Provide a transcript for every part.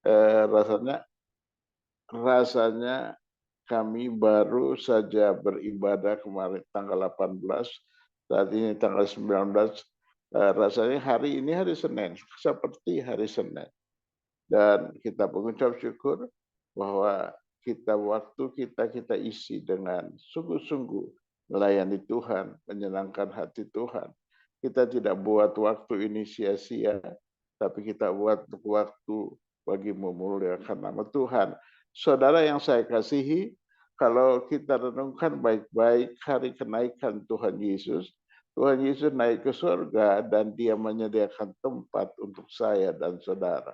rasanya rasanya kami baru saja beribadah kemarin tanggal 18, saat ini tanggal 19, rasanya hari ini hari Senin, seperti hari Senin. Dan kita mengucap syukur bahwa waktu kita isi dengan sungguh-sungguh melayani Tuhan, menyenangkan hati Tuhan. Kita tidak buat waktu ini sia-sia, tapi kita buat waktu bagi memuliakan nama Tuhan. Saudara yang saya kasihi, kalau kita renungkan baik-baik hari kenaikan Tuhan Yesus naik ke surga dan dia menyediakan tempat untuk saya dan saudara.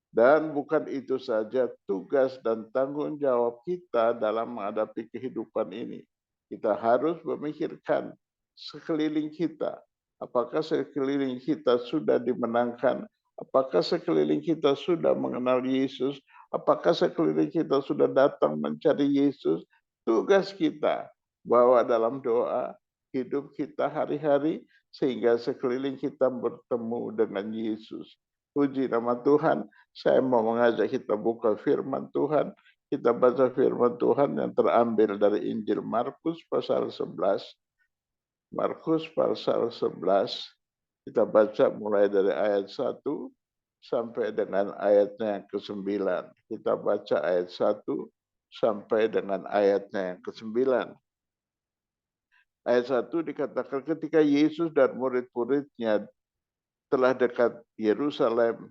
Dan bukan itu saja tugas dan tanggung jawab kita dalam menghadapi kehidupan ini. Kita harus memikirkan sekeliling kita. Apakah sekeliling kita sudah dimenangkan? Apakah sekeliling kita sudah mengenal Yesus? Apakah sekeliling kita sudah datang mencari Yesus? Tugas kita bawa dalam doa hidup kita hari-hari sehingga sekeliling kita bertemu dengan Yesus. Puji nama Tuhan. Saya mau mengajak kita buka firman Tuhan. Kita baca firman Tuhan yang terambil dari Injil Markus pasal 11. Markus pasal 11. Kita baca mulai dari ayat 1 sampai dengan ayatnya yang ke-9. Kita baca ayat 1 sampai dengan ayatnya yang ke-9. Ayat 1 dikatakan ketika Yesus dan murid-muridnya telah dekat Yerusalem,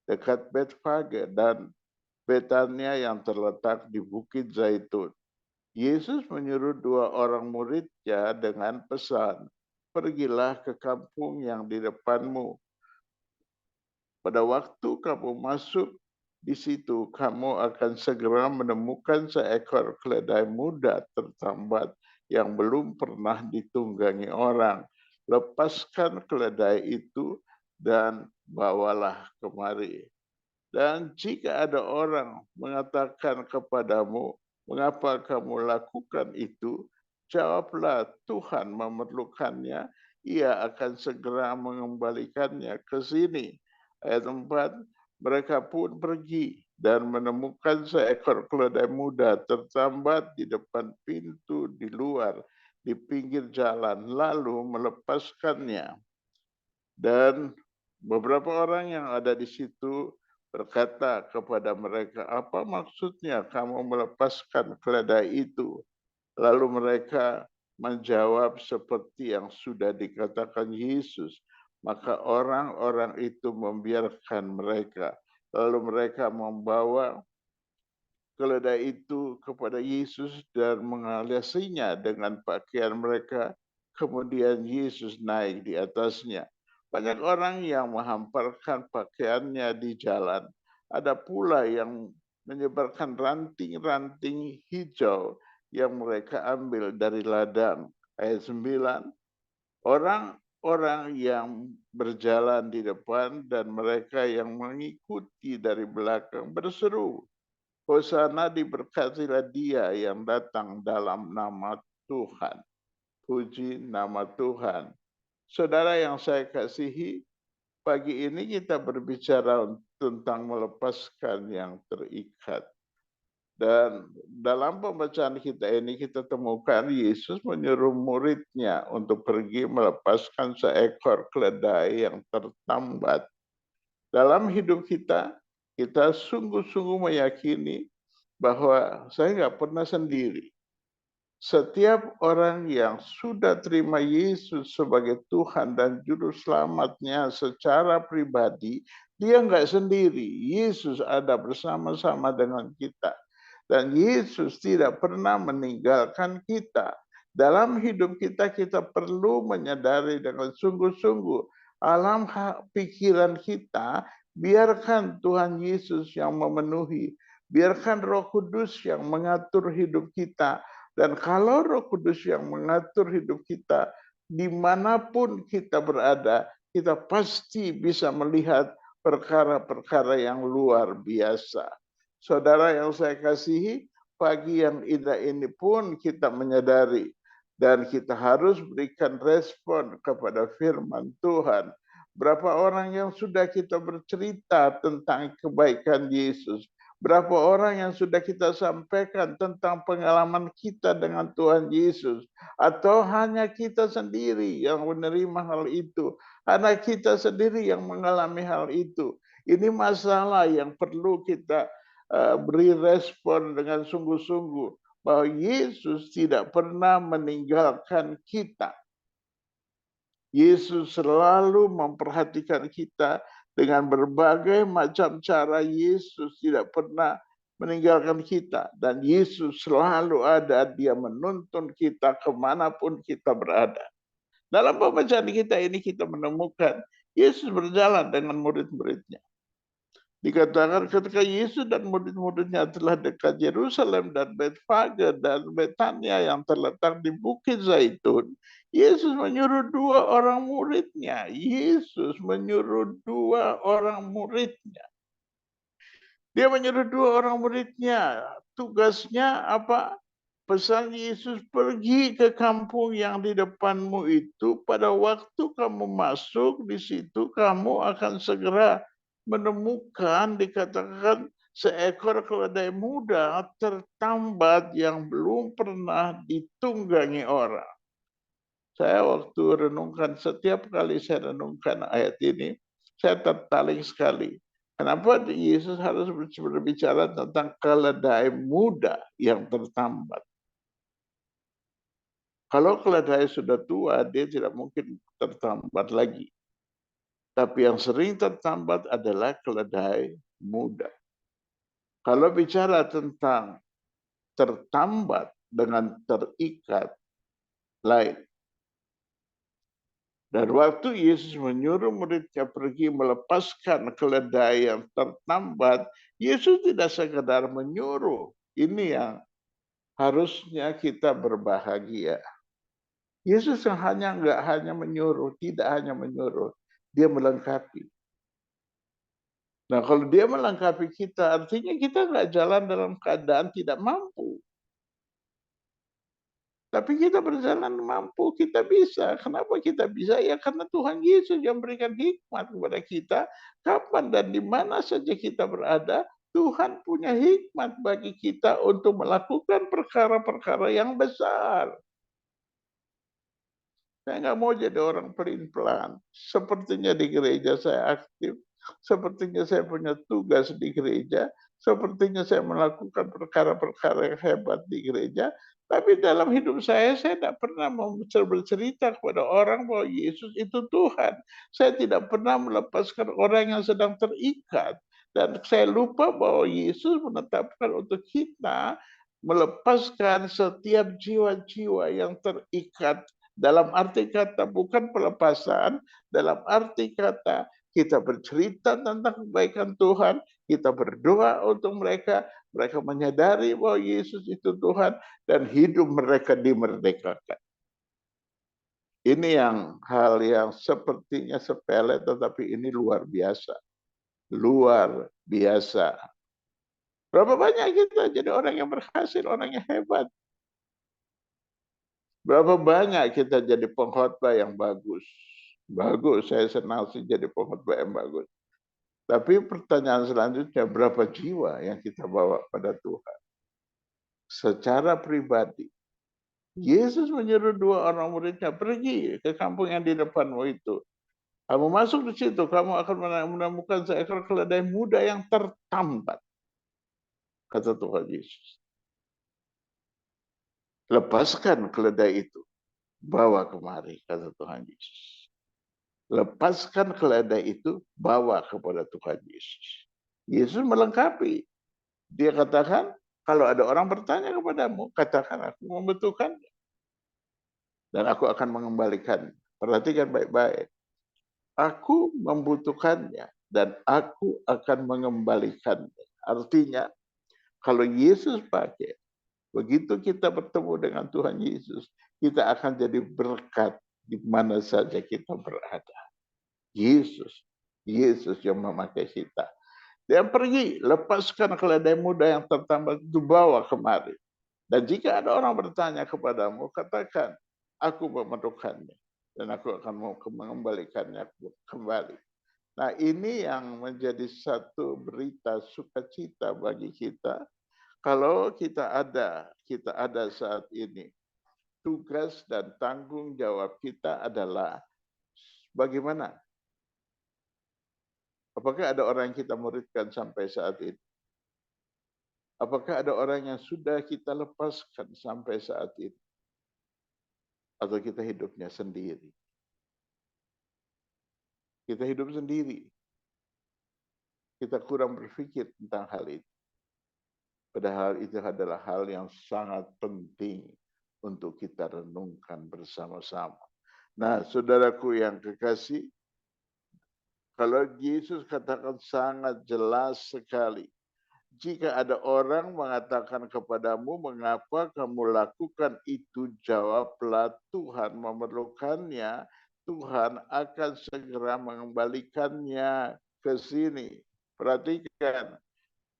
dekat Betfage dan Betania yang terletak di Bukit Zaitun. Yesus menyuruh 2 orang muridnya dengan pesan, "Pergilah ke kampung yang di depanmu. Pada waktu kamu masuk di situ, kamu akan segera menemukan seekor keledai muda tertambat yang belum pernah ditunggangi orang. Lepaskan keledai itu dan bawalah kemari. Dan jika ada orang mengatakan kepadamu, mengapa kamu lakukan itu? Jawablah, Tuhan memerlukannya, ia akan segera mengembalikannya ke sini. Ayat 4, mereka pun pergi dan menemukan seekor keledai muda tertambat di depan pintu di luar, di pinggir jalan, lalu melepaskannya. Dan beberapa orang yang ada di situ berkata kepada mereka, "Apa maksudnya kamu melepaskan keledai itu?" Lalu mereka menjawab seperti yang sudah dikatakan Yesus. Maka orang-orang itu membiarkan mereka. Lalu mereka membawa keledai itu kepada Yesus dan mengalasinya dengan pakaian mereka. Kemudian Yesus naik di atasnya. Banyak orang yang menghamparkan pakaiannya di jalan. Ada pula yang menyebarkan ranting-ranting hijau yang mereka ambil dari ladang. Ayat 9, orang-orang yang berjalan di depan dan mereka yang mengikuti dari belakang berseru, "Hosana, diberkatilah dia yang datang dalam nama Tuhan." Puji nama Tuhan. Saudara yang saya kasihi, pagi ini kita berbicara tentang melepaskan yang terikat. Dan dalam pembacaan kita ini kita temukan Yesus menyuruh muridnya untuk pergi melepaskan seekor keledai yang tertambat. Dalam hidup kita, kita sungguh-sungguh meyakini bahwa saya nggak pernah sendiri. Setiap orang yang sudah terima Yesus sebagai Tuhan dan Juru Selamatnya secara pribadi, dia nggak sendiri. Yesus ada bersama-sama dengan kita. Dan Yesus tidak pernah meninggalkan kita. Dalam hidup kita, kita perlu menyadari dengan sungguh-sungguh alam pikiran kita, biarkan Tuhan Yesus yang memenuhi. Biarkan Roh Kudus yang mengatur hidup kita. Dan kalau Roh Kudus yang mengatur hidup kita, dimanapun kita berada, kita pasti bisa melihat perkara-perkara yang luar biasa. Saudara yang saya kasihi, pagi yang indah ini pun kita menyadari dan kita harus berikan respon kepada firman Tuhan Berapa orang yang sudah kita bercerita tentang kebaikan Yesus? Berapa orang yang sudah kita sampaikan tentang pengalaman kita dengan Tuhan Yesus? Atau hanya kita sendiri yang menerima hal itu? Hanya kita sendiri yang mengalami hal itu? Ini masalah yang perlu kita beri respon dengan sungguh-sungguh. Bahwa Yesus tidak pernah meninggalkan kita. Yesus selalu memperhatikan kita dengan berbagai macam cara. Yesus tidak pernah meninggalkan kita. Dan Yesus selalu ada, dia menuntun kita kemanapun kita berada. Dalam pembacaan kita ini kita menemukan Yesus berjalan dengan murid-muridnya. Dikatakan ketika Yesus dan murid-muridnya telah dekat Yerusalem dan Betfage dan Betania yang terletak di Bukit Zaitun, Yesus menyuruh 2 orang muridnya. Yesus menyuruh 2 orang muridnya. Dia menyuruh 2 orang muridnya. Tugasnya apa? Pesan Yesus, pergi ke kampung yang di depanmu itu. Pada waktu kamu masuk di situ, kamu akan segera menemukan, dikatakan, seekor keledai muda tertambat yang belum pernah ditunggangi orang. Saya waktu renungkan, setiap kali saya renungkan ayat ini, saya tertarik sekali. Kenapa Yesus harus berbicara tentang keledai muda yang tertambat? Kalau keledai sudah tua, dia tidak mungkin tertambat lagi. Tapi yang sering tertambat adalah keledai muda. Kalau bicara tentang tertambat dengan terikat, lain. Dan waktu Yesus menyuruh muridnya pergi melepaskan keledai yang tertambat, Yesus tidak sekedar menyuruh. Ini yang harusnya kita berbahagia. Yesus yang nggak hanya menyuruh, tidak hanya menyuruh, dia melengkapi. Nah, kalau dia melengkapi kita, artinya kita nggak jalan dalam keadaan tidak mampu. Tapi kita berjalan mampu, kita bisa. Kenapa kita bisa? Ya karena Tuhan Yesus yang berikan hikmat kepada kita. Kapan dan di mana saja kita berada, Tuhan punya hikmat bagi kita untuk melakukan perkara-perkara yang besar. Saya nggak mau jadi orang pelin-pelan. Sepertinya di gereja saya aktif, sepertinya saya punya tugas di gereja, sepertinya saya melakukan perkara-perkara yang hebat di gereja, tapi dalam hidup saya tidak pernah mau bercerita kepada orang bahwa Yesus itu Tuhan. Saya tidak pernah melepaskan orang yang sedang terikat. Dan saya lupa bahwa Yesus menetapkan untuk kita melepaskan setiap jiwa-jiwa yang terikat. Dalam arti kata bukan pelepasan, dalam arti kata kita bercerita tentang kebaikan Tuhan, kita berdoa untuk mereka, mereka menyadari bahwa Yesus itu Tuhan, dan hidup mereka dimerdekakan. Ini yang hal yang sepertinya sepele, tetapi ini luar biasa. Luar biasa. Berapa banyak kita jadi orang yang berhasil, orang yang hebat. Berapa banyak kita jadi pengkhotbah yang bagus. Bagus, saya senang sih jadi pengkhotbah yang bagus. Tapi pertanyaan selanjutnya, berapa jiwa yang kita bawa pada Tuhan? Secara pribadi, Yesus menyuruh 2 orang muridnya, pergi ke kampung yang di depanmu itu. Kamu masuk di situ, kamu akan menemukan seekor keledai muda yang tertambat. Kata Tuhan Yesus. Lepaskan keledai itu, bawa kemari, kata Tuhan Yesus. Lepaskan keledai itu, bawa kepada Tuhan Yesus. Yesus melengkapi. Dia katakan, kalau ada orang bertanya kepadamu, katakan aku membutuhkannya. Dan aku akan mengembalikan. Perhatikan baik-baik. Aku membutuhkannya dan aku akan mengembalikannya. Artinya, kalau Yesus pakai, begitu kita bertemu dengan Tuhan Yesus, kita akan jadi berkat di mana saja kita berada. Yesus yang memakai kita. Dia pergi, lepaskan keledai muda yang tertambat itu, bawa kemari. Dan jika ada orang bertanya kepadamu, katakan, aku memerlukannya. dan aku akan mau mengembalikannya kembali. Nah, ini yang menjadi satu berita sukacita bagi kita. Kalau kita ada saat ini. Tugas dan tanggung jawab kita adalah bagaimana? Apakah ada orang yang kita muridkan sampai saat ini? Apakah ada orang yang sudah kita lepaskan sampai saat ini? Atau kita hidupnya sendiri? Kita hidup sendiri. Kita kurang berpikir tentang hal itu. Padahal itu adalah hal yang sangat penting untuk kita renungkan bersama-sama. Nah, saudaraku yang kekasih, kalau Yesus katakan sangat jelas sekali, jika ada orang mengatakan kepadamu, mengapa kamu lakukan itu? Jawablah, Tuhan memerlukannya. Tuhan akan segera mengembalikannya ke sini. Perhatikan,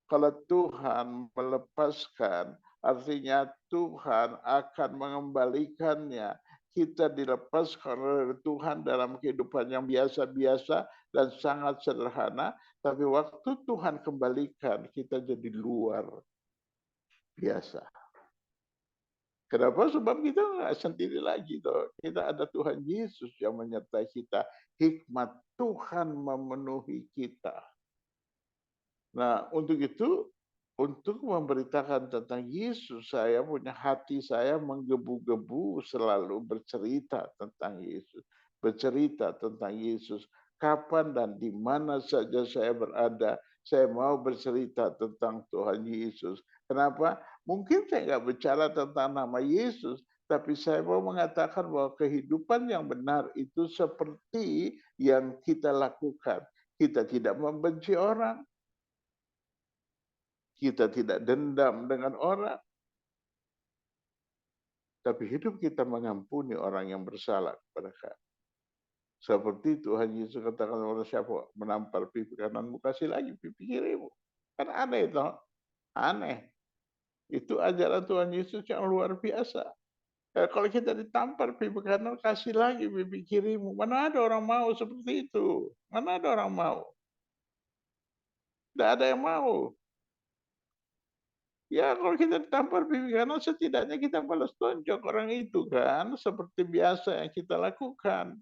kalau Tuhan melepaskan, artinya Tuhan akan mengembalikannya. Kita dilepaskan oleh Tuhan dalam kehidupan yang biasa-biasa dan sangat sederhana, tapi waktu Tuhan kembalikan, kita jadi luar biasa. Kenapa? Sebab kita nggak sendiri lagi. Toh. Kita ada Tuhan Yesus yang menyertai kita. Hikmat Tuhan memenuhi kita. Nah, untuk itu, untuk memberitakan tentang Yesus, saya punya hati saya menggebu-gebu selalu bercerita tentang Yesus. Bercerita tentang Yesus. Kapan dan di mana saja saya berada, saya mau bercerita tentang Tuhan Yesus. Kenapa? Mungkin saya nggak bicara tentang nama Yesus, tapi saya mau mengatakan bahwa kehidupan yang benar itu seperti yang kita lakukan. Kita tidak membenci orang, kita tidak dendam dengan orang, tapi hidup kita mengampuni orang yang bersalah kepada kami. Seperti Tuhan Yesus katakan kepada siapa menampar pipi kananmu, kasih lagi pipi kirimu. Kan aneh itu, aneh. Itu ajaran Tuhan Yesus yang luar biasa. Kalau kita ditampar pipi kanan, kasih lagi pipi kirimu. Mana ada orang mau seperti itu? Mana ada orang mau? Tidak ada yang mau. Ya kalau kita ditampar pipi kanan, setidaknya kita balas tonjok orang itu kan. Seperti biasa yang kita lakukan.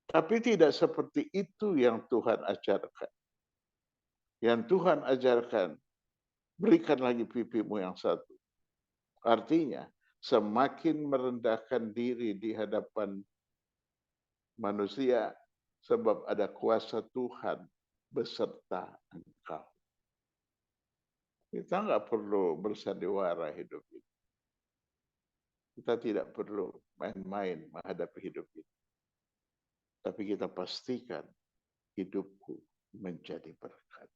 Tapi tidak seperti itu yang Tuhan ajarkan. Yang Tuhan ajarkan, berikan lagi pipimu yang satu. Artinya, semakin merendahkan diri di hadapan manusia, sebab ada kuasa Tuhan beserta engkau. Kita nggak perlu bersandiwara hidup ini. Kita tidak perlu main-main menghadapi hidup ini. Tapi kita pastikan hidupku menjadi berkat.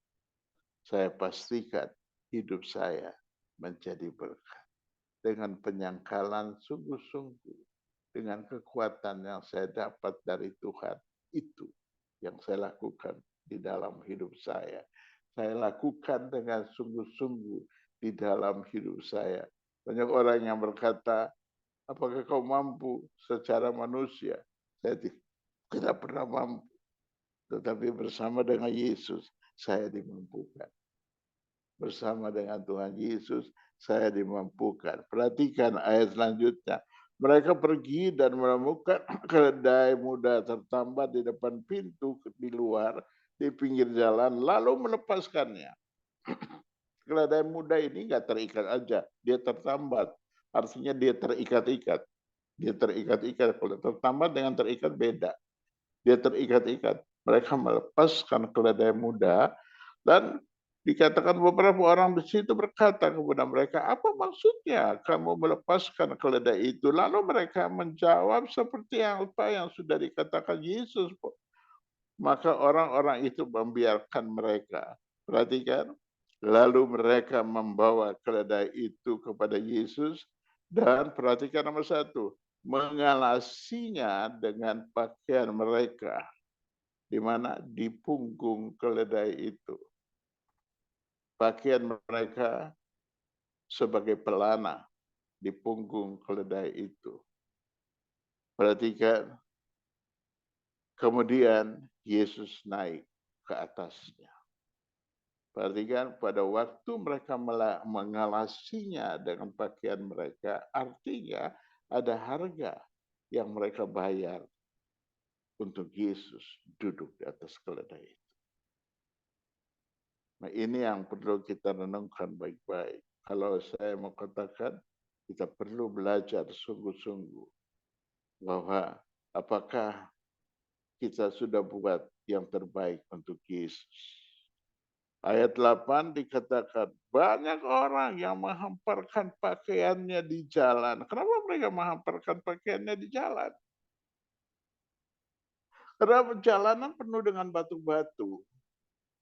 Saya pastikan hidup saya menjadi berkat. Dengan penyangkalan sungguh-sungguh, dengan kekuatan yang saya dapat dari Tuhan, itu yang saya lakukan di dalam hidup saya. Saya lakukan dengan sungguh-sungguh di dalam hidup saya. Banyak orang yang berkata, apakah kau mampu secara manusia? Saya tidak pernah mampu. Tetapi bersama dengan Yesus, saya dimampukan. Bersama dengan Tuhan Yesus, saya dimampukan. Perhatikan ayat selanjutnya. Mereka pergi dan menemukan keledai muda tertambat di depan pintu di luar, di pinggir jalan, lalu melepaskannya. Keledai muda ini nggak terikat aja, dia tertambat. Artinya dia terikat-ikat. Dia terikat-ikat. Kalau tertambat dengan terikat beda. Dia terikat-ikat. Mereka melepaskan keledai muda dan dikatakan beberapa orang di situ berkata kepada mereka, apa maksudnya kamu melepaskan keledai itu? Lalu mereka menjawab seperti apa yang sudah dikatakan Yesus. Maka orang-orang itu membiarkan mereka. Perhatikan. Lalu mereka membawa keledai itu kepada Yesus dan perhatikan nomor satu, mengalasinya dengan pakaian mereka, di mana di punggung keledai itu. Pakaian mereka sebagai pelana di punggung keledai itu. Perhatikan, kemudian Yesus naik ke atasnya. Perhatikan, pada waktu mereka mengalasinya dengan pakaian mereka, artinya ada harga yang mereka bayar untuk Yesus duduk di atas keledai itu. Nah, ini yang perlu kita renungkan baik-baik. Kalau saya mau katakan, kita perlu belajar sungguh-sungguh bahwa apakah kita sudah buat yang terbaik untuk Yesus. Ayat 8 dikatakan, banyak orang yang menghamparkan pakaiannya di jalan. Kenapa mereka menghamparkan pakaiannya di jalan? Karena jalanan penuh dengan batu-batu.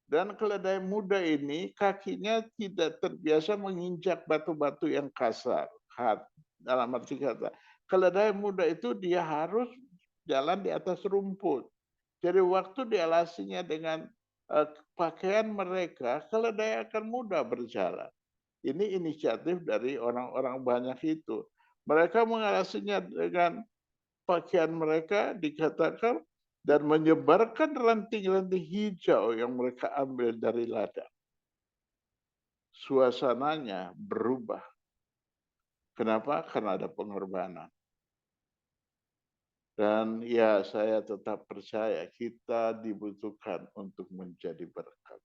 Dan keledai muda ini kakinya tidak terbiasa menginjak batu-batu yang kasar. Dalam arti kata, keledai muda itu dia harus jalan di atas rumput. Jadi waktu dialasinya dengan pakaian mereka, keledai akan mudah berjalan. Ini inisiatif dari orang-orang banyak itu. Mereka mengalasinya dengan pakaian mereka, dikatakan, dan menyebarkan ranting-ranting hijau yang mereka ambil dari ladang. Suasananya berubah. Kenapa? Karena ada pengorbanan. Dan ya, saya tetap percaya kita dibutuhkan untuk menjadi berkat.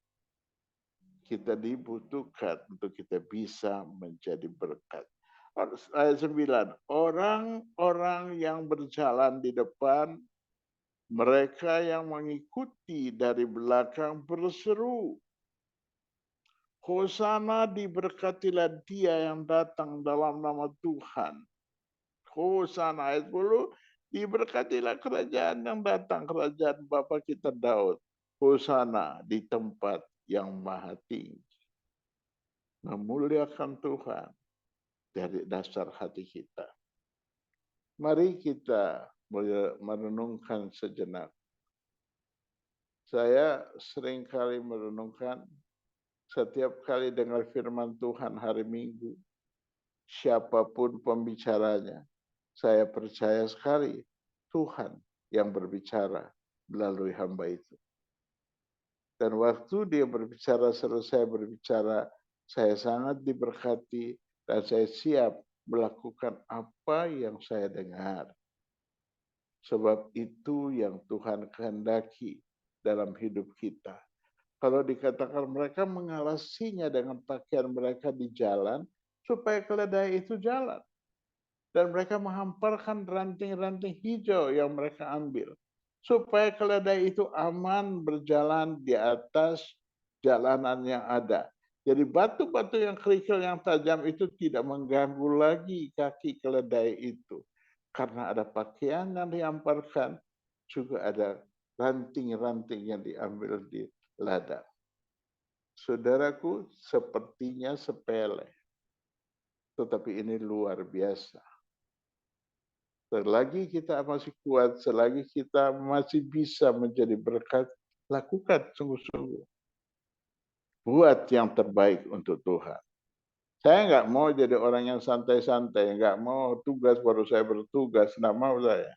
Kita dibutuhkan untuk kita bisa menjadi berkat. Ayat 9, orang-orang yang berjalan di depan, mereka yang mengikuti dari belakang berseru, Hosana, diberkatilah dia yang datang dalam nama Tuhan. Hosana, ayat 10, diberkatilah kerajaan yang datang, kerajaan Bapa kita Daud. Hosana di tempat yang maha tinggi. Memuliakan Tuhan dari dasar hati kita. Mari kita merenungkan sejenak. Saya sering kali merenungkan, setiap kali dengar firman Tuhan hari Minggu, siapapun pembicaranya, saya percaya sekali Tuhan yang berbicara melalui hamba itu. Dan waktu dia berbicara, selesai berbicara, saya sangat diberkati dan saya siap melakukan apa yang saya dengar. Sebab itu yang Tuhan kehendaki dalam hidup kita. Kalau dikatakan mereka mengalasinya dengan pakaian mereka di jalan, supaya keledai itu jalan. Dan mereka menghamparkan ranting-ranting hijau yang mereka ambil. Supaya keledai itu aman berjalan di atas jalanan yang ada. Jadi batu-batu yang kerikil yang tajam itu tidak mengganggu lagi kaki keledai itu. Karena ada pakaian yang dihamparkan, juga ada ranting-ranting yang diambil di ladang. Saudaraku, sepertinya sepele. Tetapi ini luar biasa. Selagi kita masih kuat, selagi kita masih bisa menjadi berkat, lakukan sungguh-sungguh. Buat yang terbaik untuk Tuhan. Saya nggak mau jadi orang yang santai-santai, nggak mau tugas baru saya bertugas, nggak mau saya.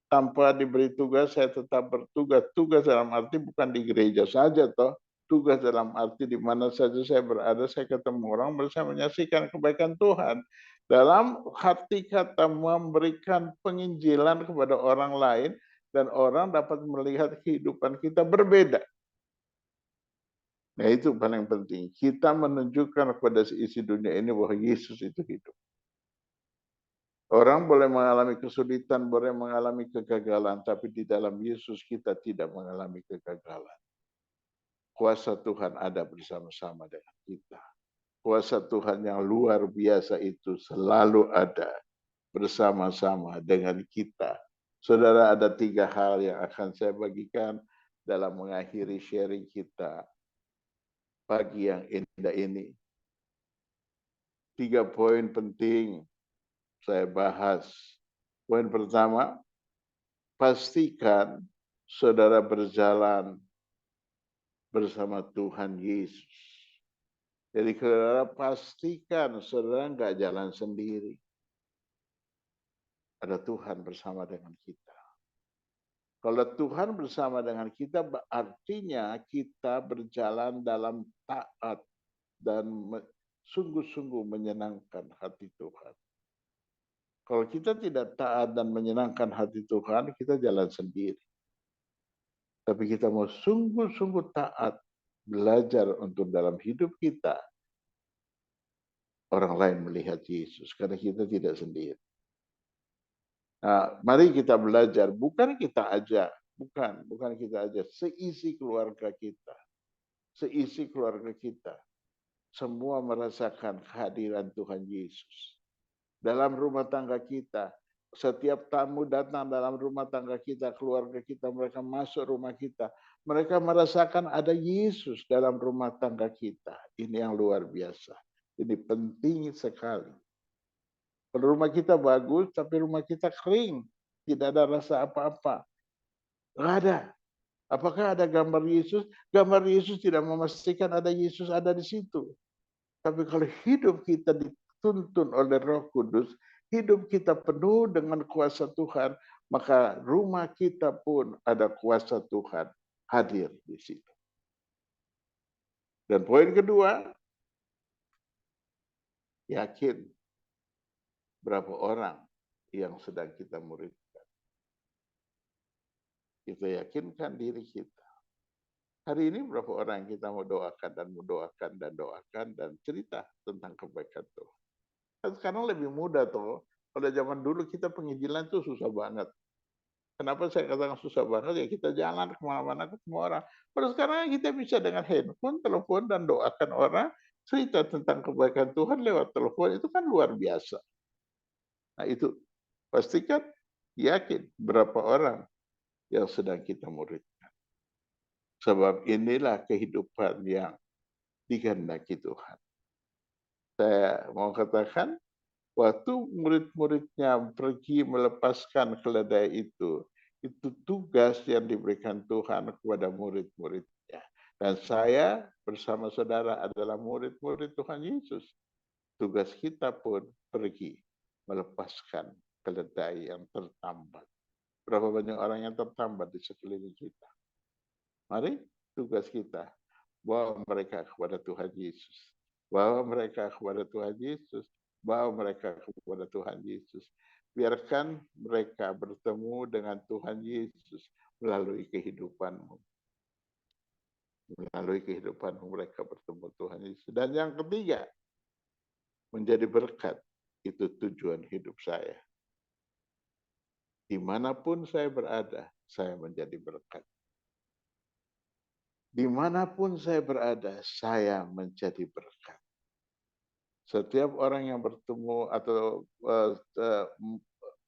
Tanpa diberi tugas, saya tetap bertugas. Tugas dalam arti bukan di gereja saja, toh. Tugas dalam arti di mana saja saya berada, saya ketemu orang, berusaha menyaksikan kebaikan Tuhan. Dalam hati kata memberikan penginjilan kepada orang lain, dan orang dapat melihat kehidupan kita berbeda. Nah, itu paling penting. Kita menunjukkan kepada isi dunia ini bahwa Yesus itu hidup. Orang boleh mengalami kesulitan, boleh mengalami kegagalan, tapi di dalam Yesus kita tidak mengalami kegagalan. Kuasa Tuhan ada bersama-sama dengan kita. Kuasa Tuhan yang luar biasa itu selalu ada bersama-sama dengan kita. Saudara, ada 3 hal yang akan saya bagikan dalam mengakhiri sharing kita pagi yang indah ini. 3 poin penting saya bahas. Poin pertama, pastikan saudara berjalan bersama Tuhan Yesus. Jadi saudara pastikan saudara nggak jalan sendiri. ada Tuhan bersama dengan kita. Kalau Tuhan bersama dengan kita, artinya kita berjalan dalam taat dan sungguh-sungguh menyenangkan hati Tuhan. Kalau kita tidak taat dan menyenangkan hati Tuhan, kita jalan sendiri. Tapi kita mau sungguh-sungguh taat, belajar untuk dalam hidup kita, orang lain melihat Yesus, karena kita tidak sendiri. Nah, mari kita belajar, bukan kita aja, bukan kita aja, seisi keluarga kita, semua merasakan kehadiran Tuhan Yesus. Dalam rumah tangga kita, setiap tamu datang dalam rumah tangga kita, keluarga kita, mereka masuk rumah kita, mereka merasakan ada Yesus dalam rumah tangga kita. Ini yang luar biasa. Ini penting sekali. Kalau rumah kita bagus, tapi rumah kita kering, tidak ada rasa apa-apa. Nggak ada. Apakah ada gambar Yesus? Gambar Yesus tidak memastikan ada Yesus ada di situ. Tapi kalau hidup kita dituntun oleh Roh Kudus, hidup kita penuh dengan kuasa Tuhan, maka rumah kita pun ada kuasa Tuhan hadir di situ. Dan poin kedua, yakin berapa orang yang sedang kita muridkan. Kita yakinkan diri kita. Hari ini berapa orang yang kita mau doakan dan cerita tentang kebaikan Tuhan. Kan sekarang lebih mudah tuh. Pada zaman dulu kita penginjilan tuh susah banget. Kenapa saya katakan susah banget? Ya kita jalan kemana-mana ketemu orang. Pada sekarang kita bisa dengan handphone, telepon, dan doakan orang. Cerita tentang kebaikan Tuhan lewat telepon, itu kan luar biasa. Nah itu, pastikan, yakin berapa orang yang sedang kita muridkan. Sebab inilah kehidupan yang dikehendaki Tuhan. Saya mau katakan, waktu murid-muridnya pergi melepaskan keledai itu tugas yang diberikan Tuhan kepada murid-muridnya. Dan saya bersama saudara adalah murid-murid Tuhan Yesus. Tugas kita pun pergi melepaskan keledai yang tertambat. Berapa banyak orang yang tertambat di sekeliling kita? Mari tugas kita, bawa mereka kepada Tuhan Yesus. Bawa mereka kepada Tuhan Yesus. Bawa mereka kepada Tuhan Yesus. Biarkan mereka bertemu dengan Tuhan Yesus melalui kehidupanmu. Melalui kehidupanmu mereka bertemu Tuhan Yesus. Dan yang ketiga, menjadi berkat. Itu tujuan hidup saya. Dimanapun saya berada, saya menjadi berkat. Dimanapun saya berada, saya menjadi berkat. Setiap orang yang bertemu atau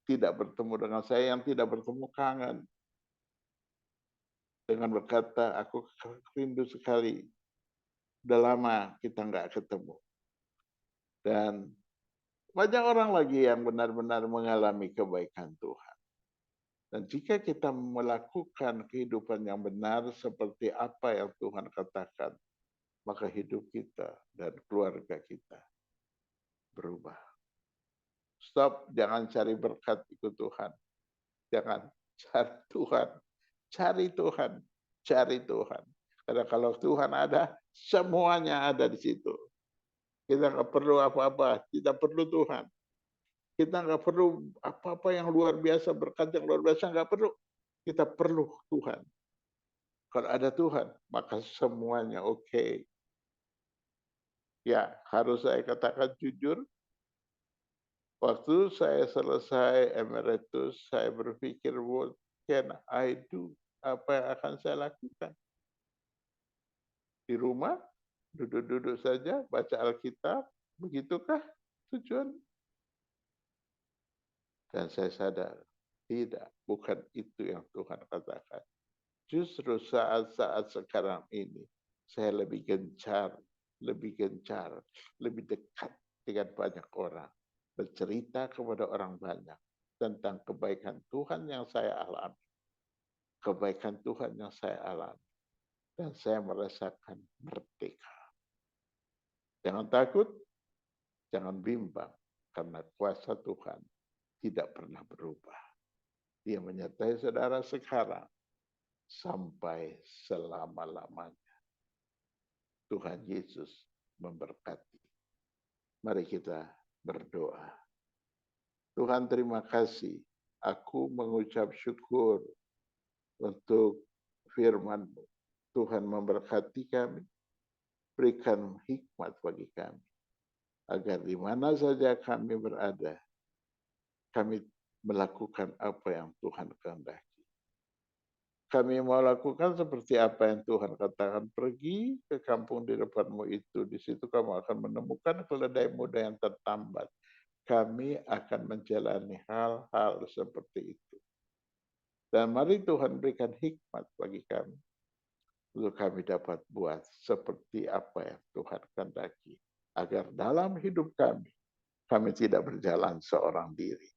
tidak bertemu dengan saya, yang tidak bertemu kangen. Dengan berkata, aku rindu sekali. Udah lama kita nggak ketemu. Dan banyak orang lagi yang benar-benar mengalami kebaikan Tuhan. Dan jika kita melakukan kehidupan yang benar seperti apa yang Tuhan katakan, maka hidup kita dan keluarga kita berubah. Stop, jangan cari berkat ikut Tuhan. Jangan cari Tuhan. Cari Tuhan. Cari Tuhan. Karena kalau Tuhan ada, semuanya ada di situ. Kita nggak perlu apa-apa. Kita perlu Tuhan. Kita nggak perlu apa-apa yang luar biasa, berkat yang luar biasa, nggak perlu. Kita perlu Tuhan. Kalau ada Tuhan, maka semuanya oke. Ya, harus saya katakan jujur, waktu saya selesai emeritus, saya berpikir, what can I do? Apa yang akan saya lakukan? Di rumah, duduk-duduk saja, baca Alkitab, begitukah tujuan? Dan saya sadar, tidak, bukan itu yang Tuhan katakan. Justru saat-saat sekarang ini, saya lebih gencar, lebih dekat dengan banyak orang. Bercerita kepada orang banyak tentang kebaikan Tuhan yang saya alami. Kebaikan Tuhan yang saya alami. Dan saya merasakan merdeka. Jangan takut, jangan bimbang, karena kuasa Tuhan tidak pernah berubah. Dia menyertai saudara sekarang sampai selama-lamanya. Tuhan Yesus memberkati. Mari kita berdoa. Tuhan, terima kasih. Aku mengucap syukur untuk firman-Mu. Tuhan memberkati kami, berikan hikmat bagi kami, agar di mana saja kami berada, kami melakukan apa yang Tuhan kehendaki. Kami mau lakukan seperti apa yang Tuhan katakan, pergi ke kampung di depanmu itu, di situ kamu akan menemukan keledai muda yang tertambat. Kami akan menjalani hal-hal seperti itu. Dan mari Tuhan berikan hikmat bagi kami, untuk kami dapat buat seperti apa yang Tuhan kehendaki. Agar dalam hidup kami tidak berjalan seorang diri.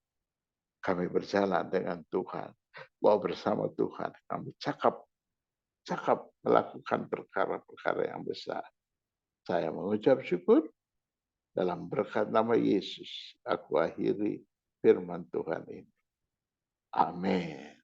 Kami berjalan dengan Tuhan. Bahwa bersama Tuhan kami cakap melakukan perkara-perkara yang besar. Saya mengucap syukur dalam berkat nama Yesus. Aku akhiri firman Tuhan ini. Amin.